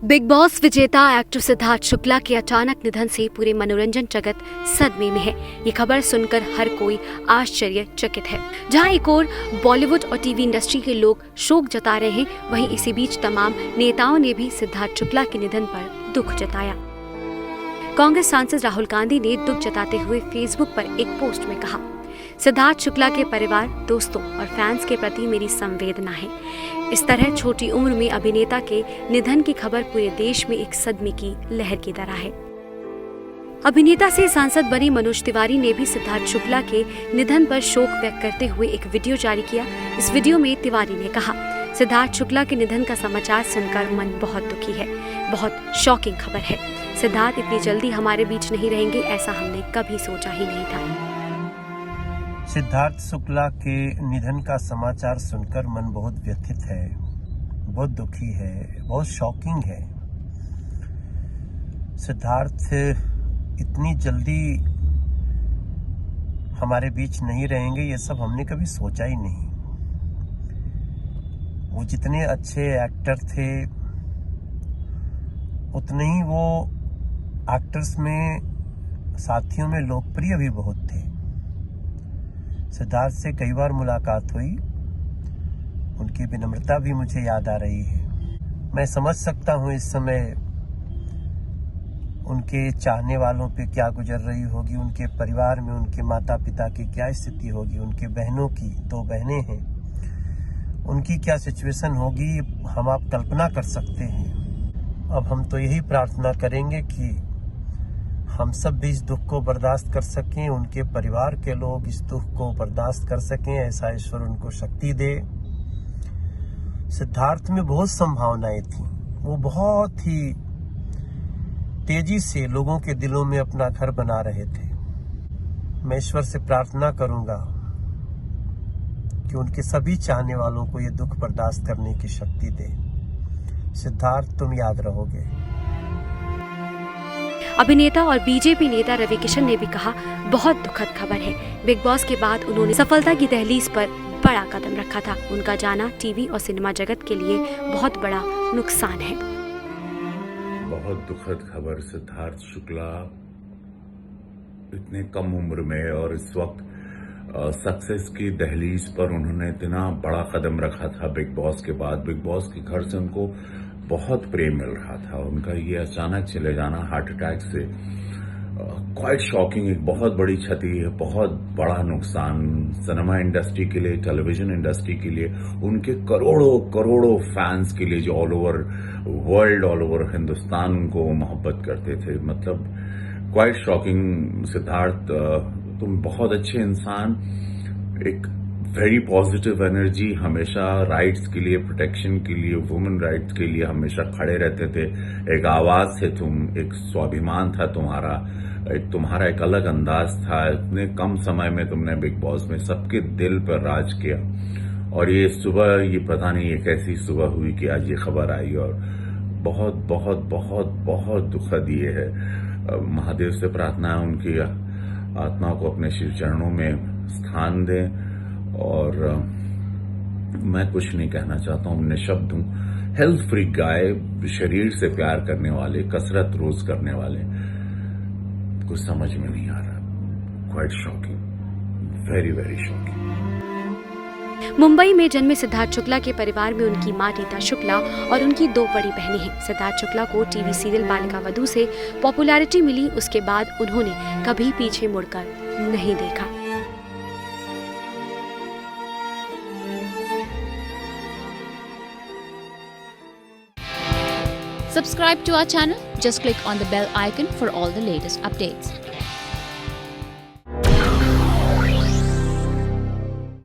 Big boss विजेता actor Siddharth Shukla के अचानक निधन से पूरे मनोरंजन जगत सदमे में है। ये खबर सुनकर हर कोई आश्चर्यचकित है। जहां एक ओर बॉलीवुड और टीवी इंडस्ट्री के लोग शोक जता रहे हैं, वहीं इसी बीच तमाम नेताओं ने भी सिद्धार्थ शुक्ला के निधन पर दुख जताया। कांग्रेस सांसद राहुल गांधी ने दुख जताते हुए फेसबुक पर एक पोस्ट में कहा, सिद्धार्थ शुक्ला के परिवार, दोस्तों और फैंस के प्रति मेरी संवेदना है। इस तरह छोटी उम्र में अभिनेता के निधन की खबर पूरे देश में एक सदमे की लहर की तरह है। अभिनेता से सांसद बने मनोज तिवारी ने भी सिद्धार्थ शुक्ला के निधन पर शोक व्यक्त करते हुए एक वीडियो जारी किया। इस वीडियो में तिवारी ने कहा, सिद्धार्थ शुक्ला के निधन का समाचार सुनकर मन बहुत दुखी है। बहुत शॉकिंग खबर है। सिद्धार्थ इतनी जल्दी हमारे बीच नहीं रहेंगे, ऐसा हमने कभी सोचा ही नहीं था। सिद्धार्थ शुक्ला के निधन का समाचार सुनकर मन बहुत व्यथित है, बहुत दुखी है, बहुत शॉकिंग है। सिद्धार्थ इतनी जल्दी हमारे बीच नहीं रहेंगे, ये सब हमने कभी सोचा ही नहीं। वो जितने अच्छे एक्टर थे, उतने ही वो एक्टर्स में, साथियों में लोकप्रिय भी बहुत थे। सिद्धार्थ से कई बार मुलाकात हुई, उनकी विनम्रता भी मुझे याद आ रही है। मैं समझ सकता हूँ इस समय उनके चाहने वालों पे क्या गुजर रही होगी, उनके परिवार में उनके माता पिता की क्या स्थिति होगी, उनके बहनों की, 2 बहनें हैं, उनकी क्या सिचुएशन होगी, हम आप कल्पना कर सकते हैं। अब हम तो यही प्रार्थना करेंगे कि हम सब भी इस दुख को बर्दाश्त कर सकें, उनके परिवार के लोग इस दुख को बर्दाश्त कर सकें, ऐसा ईश्वर उनको शक्ति दे। सिद्धार्थ में बहुत संभावनाएं थी, वो बहुत ही तेजी से लोगों के दिलों में अपना घर बना रहे थे। मैं ईश्वर से प्रार्थना करूंगा कि उनके सभी चाहने वालों को ये दुख बर्दाश्त करने की शक्ति दे। सिद्धार्थ, तुम याद रहोगे। अभिनेता और बीजेपी नेता रवि किशन ने भी कहा, बहुत दुखद खबर है। बिग बॉस के बाद उन्होंने सफलता की दहलीज पर बड़ा कदम रखा था। उनका जाना टीवी और सिनेमा जगत के लिए बहुत बड़ा नुकसान है। बहुत दुखद खबर। सिद्धार्थ शुक्ला इतने कम उम्र में और इस वक्त सक्सेस की दहलीज पर उन्होंने इतना बड़ा कदम रखा था। बिग बॉस के बाद, बिग बॉस के घर से उनको बहुत प्रेम मिल रहा था। उनका ये अचानक चले जाना हार्ट अटैक से क्वाइट शॉकिंग, एक बहुत बड़ी क्षति है, बहुत बड़ा नुकसान सिनेमा इंडस्ट्री के लिए, टेलीविजन इंडस्ट्री के लिए, उनके करोड़ों करोड़ों फैंस के लिए जो all over world, all over Hindustan उनको मोहब्बत करते थे। मतलब क्वाइट शॉकिंग। सिद्धार्थ, तुम बहुत अच्छे इंसान, एक वेरी पॉजिटिव एनर्जी, हमेशा राइट्स के लिए, प्रोटेक्शन के लिए, वुमेन राइट्स के लिए हमेशा खड़े रहते थे। एक आवाज थे तुम, एक स्वाभिमान था तुम्हारा एक अलग अंदाज था। इतने कम समय में तुमने बिग बॉस में सबके दिल पर राज किया। और ये सुबह, ये पता नहीं ये कैसी सुबह हुई कि आज ये खबर आई, और बहुत बहुत बहुत बहुत दुखद ये है। महादेव से प्रार्थना है उनकी आत्मा को अपने शिव चरणों में स्थान दें। और मैं कुछ नहीं कहना चाहता हूं, निशब्द हूं। हेल्थ फ्रीक गाय, शरीर से प्यार करने वाले, कसरत रोज करने वाले, कुछ समझ में नहीं आ रहा। Quite shocking, very very shocking. Mumbai में जन्मे सिद्धार्थ शुक्ला के परिवार में उनकी मां रीता शुक्ला और उनकी 2 बड़ी बहनें हैं। सिद्धार्थ शुक्ला को टीवी सीरियल बालिका वधू से पॉपुलैरिटी मिली, उसके बाद उन्होंने कभी पीछे मुड़कर नहीं देखा। Subscribe to our channel. Just click on the bell icon for all the latest updates.